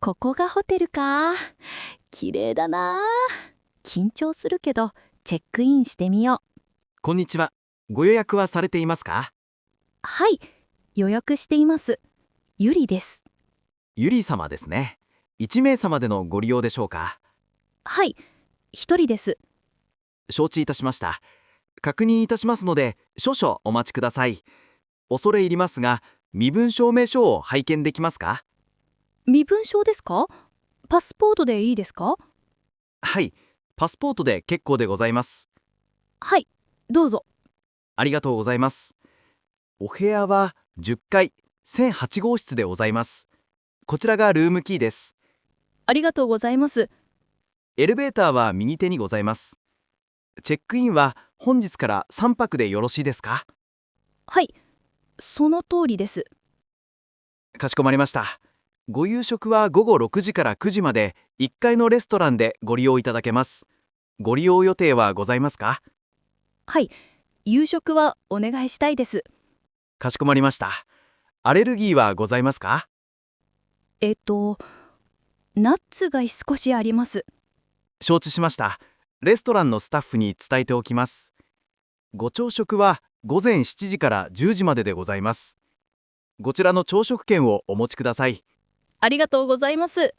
ここがホテルか。綺麗だな。緊張するけど、チェックインしてみよう。こんにちは。ご予約はされていますか？はい、予約しています。ゆりです。ゆり様ですね。1名様でのご利用でしょうか？はい、一人です。承知いたしました。確認いたしますので、少々お待ちください。恐れ入りますが、身分証明書を拝見できますか？身分証ですか？パスポートでいいですか？はい、パスポートで結構でございます。はい、どうぞ。ありがとうございます。お部屋は10階1008号室でございます。こちらがルームキーです。ありがとうございます。エレベーターは右手にございます。チェックインは本日から3泊でよろしいですか？はい、その通りです。かしこまりました。ご夕食は午後6時から9時まで1階のレストランでご利用いただけます。ご利用予定はございますか？はい、夕食はお願いしたいです。かしこまりました。アレルギーはございますか？ナッツが少しあります。承知しました。レストランのスタッフに伝えておきます。ご朝食は午前7時から10時まででございます。こちらの朝食券をお持ちください。ありがとうございます。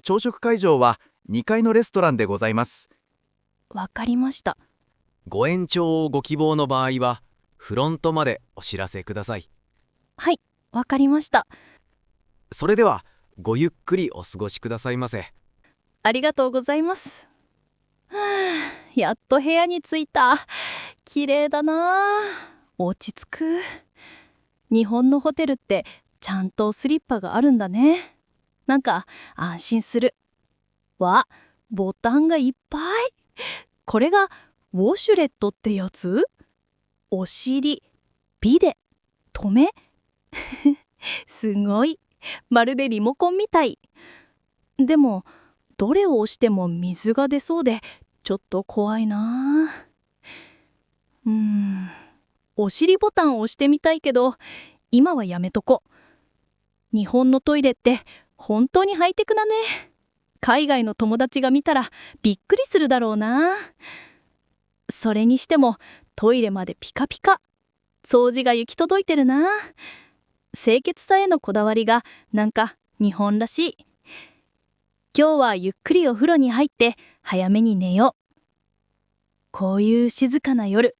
朝食会場は2階のレストランでございます。わかりました。ご延長をご希望の場合は、フロントまでお知らせください。はい、わかりました。それでは、ごゆっくりお過ごしくださいませ。ありがとうございます。はあ、やっと部屋に着いた。綺麗だな。落ち着く。日本のホテルってちゃんとスリッパがあるんだね。なんか安心する。ボタンがいっぱい。これがウォシュレットってやつ？お尻、ビデ、止め。すごい。まるでリモコンみたい。でも、どれを押しても水が出そうで、ちょっと怖いな。お尻ボタンを押してみたいけど、今はやめとこ。日本のトイレって本当にハイテクだね。海外の友達が見たらびっくりするだろうな。それにしてもトイレまでピカピカ。掃除が行き届いてるな。清潔さへのこだわりがなんか日本らしい。今日はゆっくりお風呂に入って早めに寝よう。こういう静かな夜、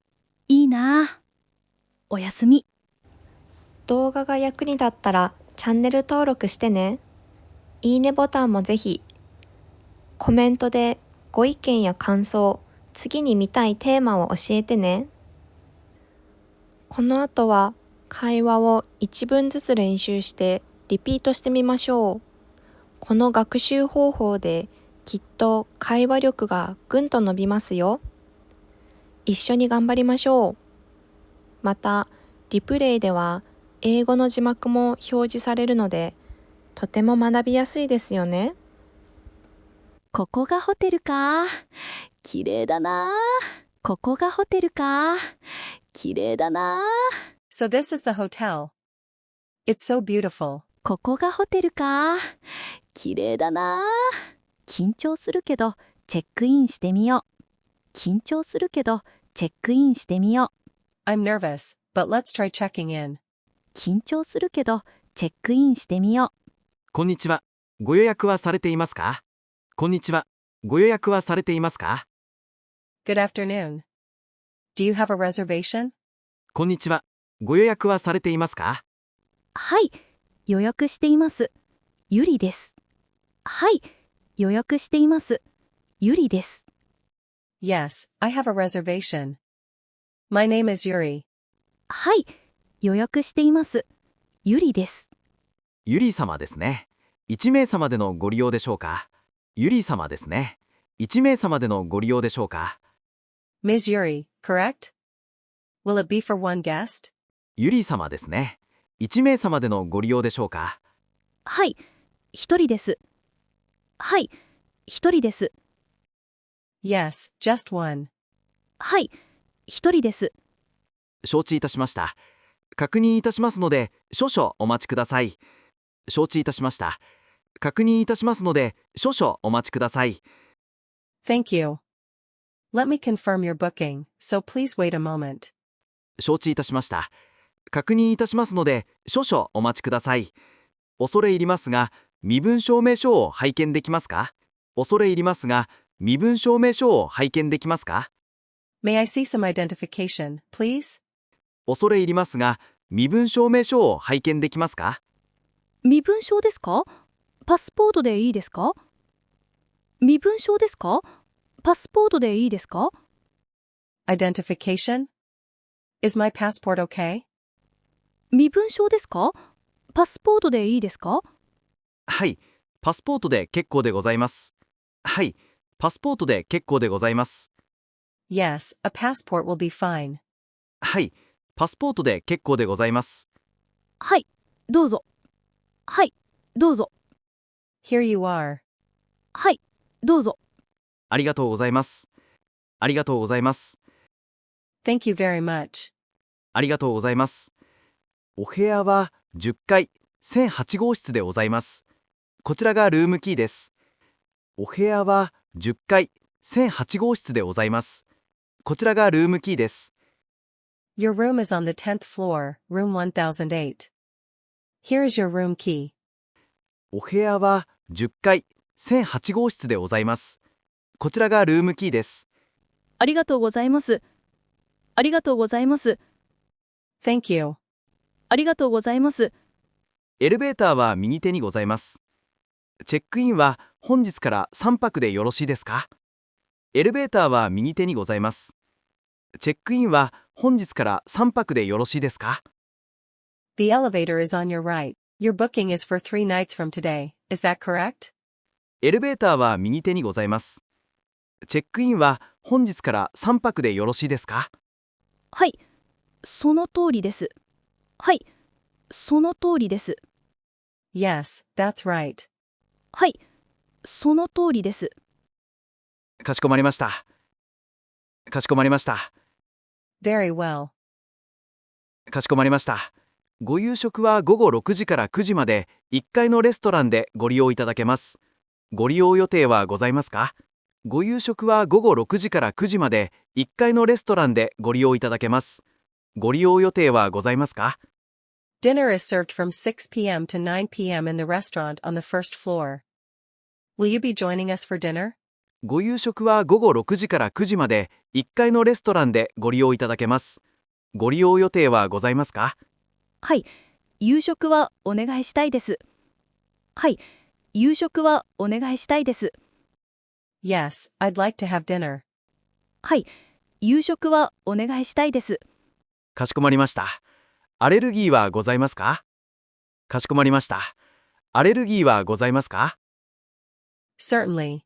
いいな。おやすみ。動画が役に立ったらチャンネル登録してね。いいねボタンもぜひ。コメントでご意見や感想、次に見たいテーマを教えてね。この後は会話を1文ずつ練習してリピートしてみましょう。この学習方法できっと会話力がぐんと伸びますよ。一緒に頑張りましょう。また、リプレイでは英語の字幕も表示されるので、とても学びやすいですよね。ここがホテルか。綺麗だな。ここがホテルか。綺麗だな。So this is the hotel. It's so beautiful. ここがホテルか。綺麗だな。緊張するけどチェックインしてみよう。緊張するけどチェックインしてみよう。I'm nervous, but let's try checking in. 緊張するけどチェックインしてみよう。こんにちは。ご予約はされていますか？こんにちは。ご予約はされていますか？ Good afternoon. Do you have a reservation? こんにちは。ご予約はされていますか？はい、予約しています。ゆりです。はい、予約しています。ゆりです。Yes, I have a reservation. My name is Yuri. はい、予約しています。ゆりです。ゆり様ですね。1名様でのご利用でしょうか？ゆり様ですね。1名様でのご利用でしょうか？ Ms. Yuri, correct? Will it be for one guest? ゆり様ですね。1名様でのご利用でしょうか？はい、一人です。はい、一人です。Yes, just one. はい、一人です。承知いたしました。確認いたしますので、少々お待ちください。承知いたしました。確認いたしますので、少々お待ちください。Thank you. Let me confirm your booking, so please wait a moment. 承知いたしました。確認いたしますので、少々お待ちください。恐れ入りますが、身分証明書を拝見できますか？恐れ入りますが、身分証明書を拝見できますか？ May I see some identification, please? 恐れ入りますが、身分証明書を拝見できますか？身分証ですか？パスポートでいいですか？身分証ですか？パスポートでいいですか？ Identification? Is my passport okay? 身分証ですか？パスポートでいいですか？はい、パスポートで結構でございます。はい、パスポートで結構でございます。Yes, a passport will be fine. はい、パスポートで結構でございます。はい、どうぞ。はい、どうぞ。 Here you are. はい、どうぞ。ありがとうございます。ありがとうございます。Thank you very much. ありがとうございます。お部屋は10階1008号室でございます。こちらがルームキーです。お部屋は10階1008号室でございます。こちらがルームキーです。Your room is on the 10th floor, room 1008. Here is your room key. お部屋は10階1008号室でございます。こちらがルームキーです。ありがとうございます。ありがとうございます。 Thank you. ありがとうございます。エレベーターは右手にございます。チェックインは本日から3泊でよろしいですか？エレベーターは右手にございます。チェックインは本日から3泊でよろしいですか？ The elevator is on your right. Your booking is for 3 nights from today. Is that correct? エレベーターは右手にございます。チェックインは本日から3泊でよろしいですか？はい、その通りです。はい、その通りです。 Yes, that's right. はい、その通りです。かしこまりました。かしこまりました。 Very well. かしこまりました。ご夕食は午後6時から9時まで1階のレストランでご利用いただけます。ご利用予定はございますか？ご夕食は午後6時から9時まで1階のレストランでご利用いただけます。ご利用予定はございますか？ Dinner is served from 6 p.m. to 9 p.m. in the restaurant on the first floor. Will you be joining us for dinner? ご夕食は午後6時から9時まで1階のレストランでご利用いただけます。ご利用予定はございますか？はい、夕食はお願いしたいです。はい、夕食はお願いしたいです。 Yes, I'd like to have dinner. はい、夕食はお願いしたいです。かしこまりました。アレルギーはございますか？かしこまりました。アレルギーはございますか？ Certainly.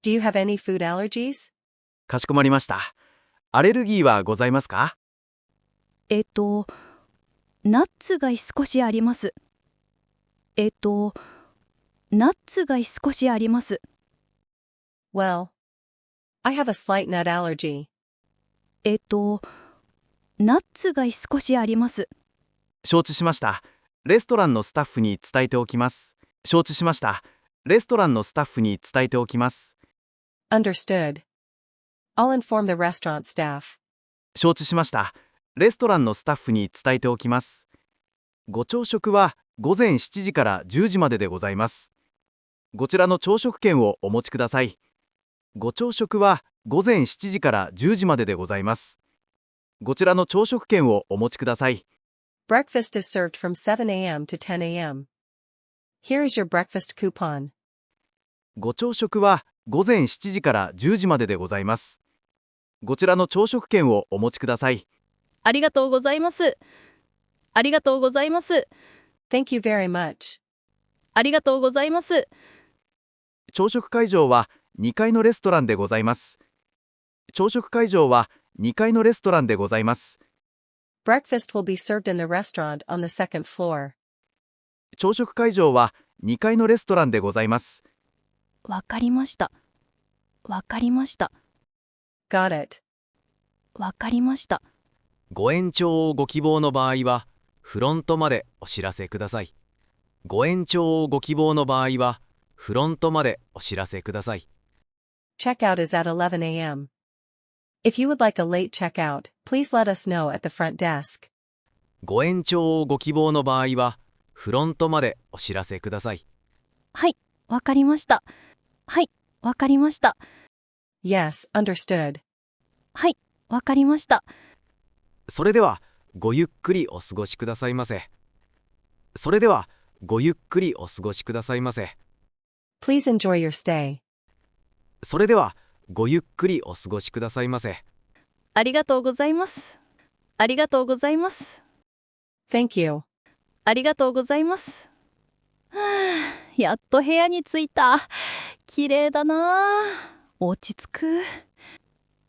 Do you have any food allergies? かしこまりました。アレルギーはございますか？ナッツが少しあります。ナッツが少しあります。 Well, I have a slight nut allergy. ナッツが少しあります。承知しました。レストランのスタッフに伝えておきます。承知しました。レストランのスタッフに伝えておきます。 Understood. I'll inform the restaurant staff. 承知しました。レストランのスタッフに伝えておきます。ご朝食は午前7時から10時まででございます。こちらの朝食券をお持ちください。ご朝食は午前7時から10時まででございます。こちらの朝食券をお持ちください。 Breakfast is served from 7 a.m. to 10 a.m. Here is your breakfast coupon. ご朝食は午前7時から10時まででございます。こちらの朝食券をお持ちください。ありがとうございます。ありがとうございます。 Thank you very much. ありがとうございます。朝食会場は2階のレストランでございます。朝食会場は2階のレストランでございます。 Breakfast will be served in the restaurant on the second floor. 朝食会場は2階のレストランでございます。わかりました。わかりました。 Got it. わかりました。ご延長をご希望の場合は、フロントまでお知らせください。ご延長をご希望の場合は、フロントまでお知らせください。Checkout is at 11 a.m. If you would like a late checkout, please let us know at the front desk. ご延長をご希望の場合は、フロントまでお知らせください。はい、わかりました。はい、わかりました。Yes, understood. はい、わかりました。それでは、ごゆっくりお過ごしくださいませ。それでは、ごゆっくりお過ごしくださいませ。Please enjoy your stay. それでは、ごゆっくりお過ごしくださいませ。ありがとうございます。ありがとうございます。Thank you. ありがとうございます。はあ、やっと部屋に着いた。綺麗だな。落ち着く。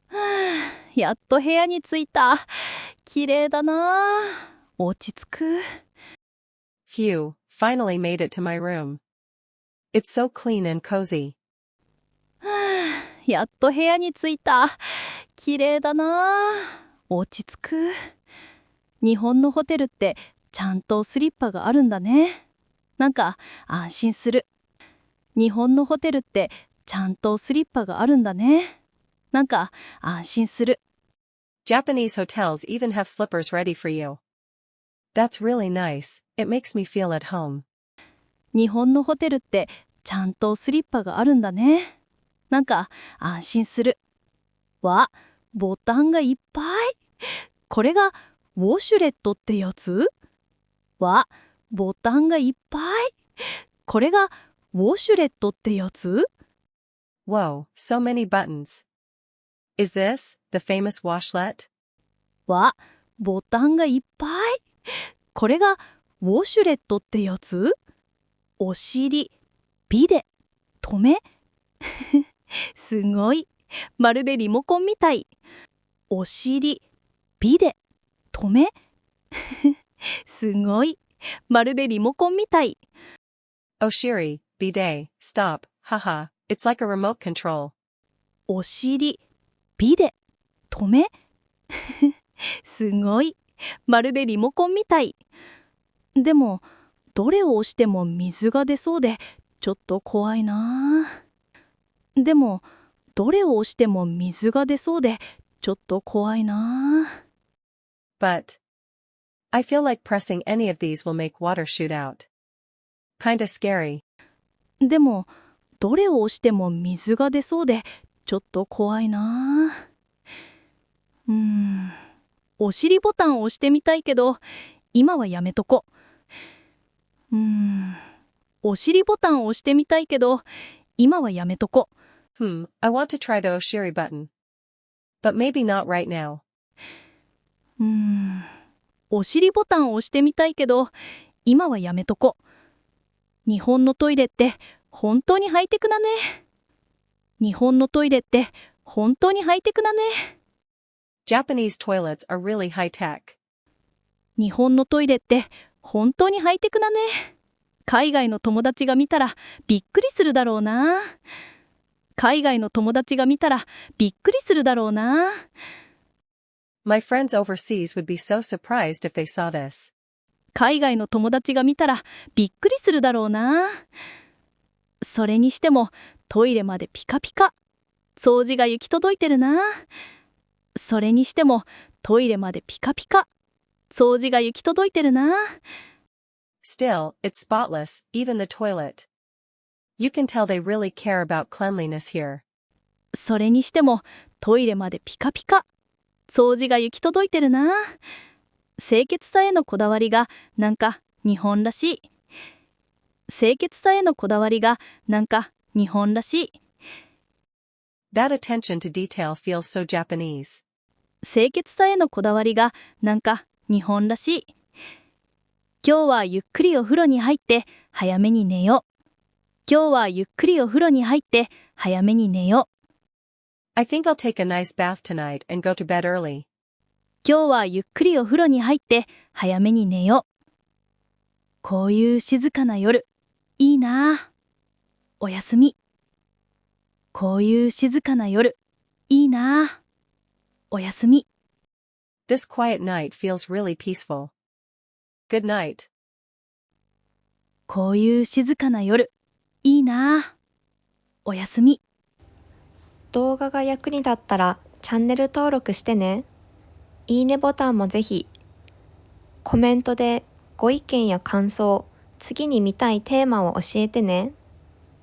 はあ、やっと部屋に着いた。綺麗だな。落ち着く。Phew, finally made it to my room. It's so clean and cozy. はあ、やっと部屋に着いた。綺麗だな。落ち着く。日本のホテルってちゃんとスリッパがあるんだね。なんか安心する。日本のホテルってちゃんとスリッパがあるんだね。なんか安心する。Japanese hotels even have slippers ready for you. That's really nice. It makes me feel at home. 日本のホテルってちゃんとスリッパがあるんだね。なんか安心する。わ、ボタンがいっぱい。これがウォシュレットってやつ？わ、ボタンがいっぱい。これがウォシュレットってやつ？ Whoa, so many buttons. Is this the famous washlet? わ、ボタンがいっぱい。これがウォシュレットってやつ？お尻、ビデ、止め。すごい。まるでリモコンみたい。お尻、ビデ、止め。すごい。まるでリモコンみたい。Oshiri, bidet, stop, haha, it's like a remote control. お尻、ビデ、止め。すごい。まるでリモコンみたい。でも、どれを押しても水が出そうで、ちょっと怖いな。でも、どれを押しても水が出そうで、ちょっと怖いな。But I feel like pressing any of these will make water shoot out. Kinda scary. でも、どれを押しても水が出そうで、ちょっと怖いな。お尻ボタンを押してみたいけど、今はやめとこ。お尻ボタンを押してみたいけど、今はやめとこ。I want to try the Oshiri button. But maybe not right now. お尻ボタンを押してみたいけど、今はやめとこ。日本のトイレって本当にハイテクだね。日本のトイレって本当にハイテクだね。Japanese toilets are really high tech. 日本のトイレって本当にハイテクだね。海外の友達が見たらびっくりするだろうな。海外の友達が見たらびっくりするだろうな。My friends overseas would be so surprised if they saw this. 海外の友達が見たらびっくりするだろうな。それにしてもトイレまでピカピカ。掃除が行き届いてるな。それにしてもトイレまでピカピカ。掃除が行き届いてるな。Still, it's spotless, even the toilet. You can tell they really care about cleanliness here. それにしてもトイレまでピカピカ。掃除が行き届いてるな。清潔さへのこだわりがなんか日本らしい。清潔さへのこだわりがなんか日本らしい。That attention to detail feels so Japanese. 清潔さへのこだわりがなんか日本らしい。今日はゆっくりお風呂に入って早めに寝よう。今日はゆっくりお風呂に入って早めに寝よう。I think I'll take a nice bath tonight and go to bed early. 今日はゆっくりお風呂に入って早めに寝よう。こういう静かな夜、いいな。おやすみ。こういう静かな夜、いいな。おやすみ。This quiet night feels really peaceful. Good night. こういう静かな夜、いいな。おやすみ。動画が役に立ったらチャンネル登録してね。いいねボタンもぜひ。コメントでご意見や感想、次に見たいテーマを教えてね。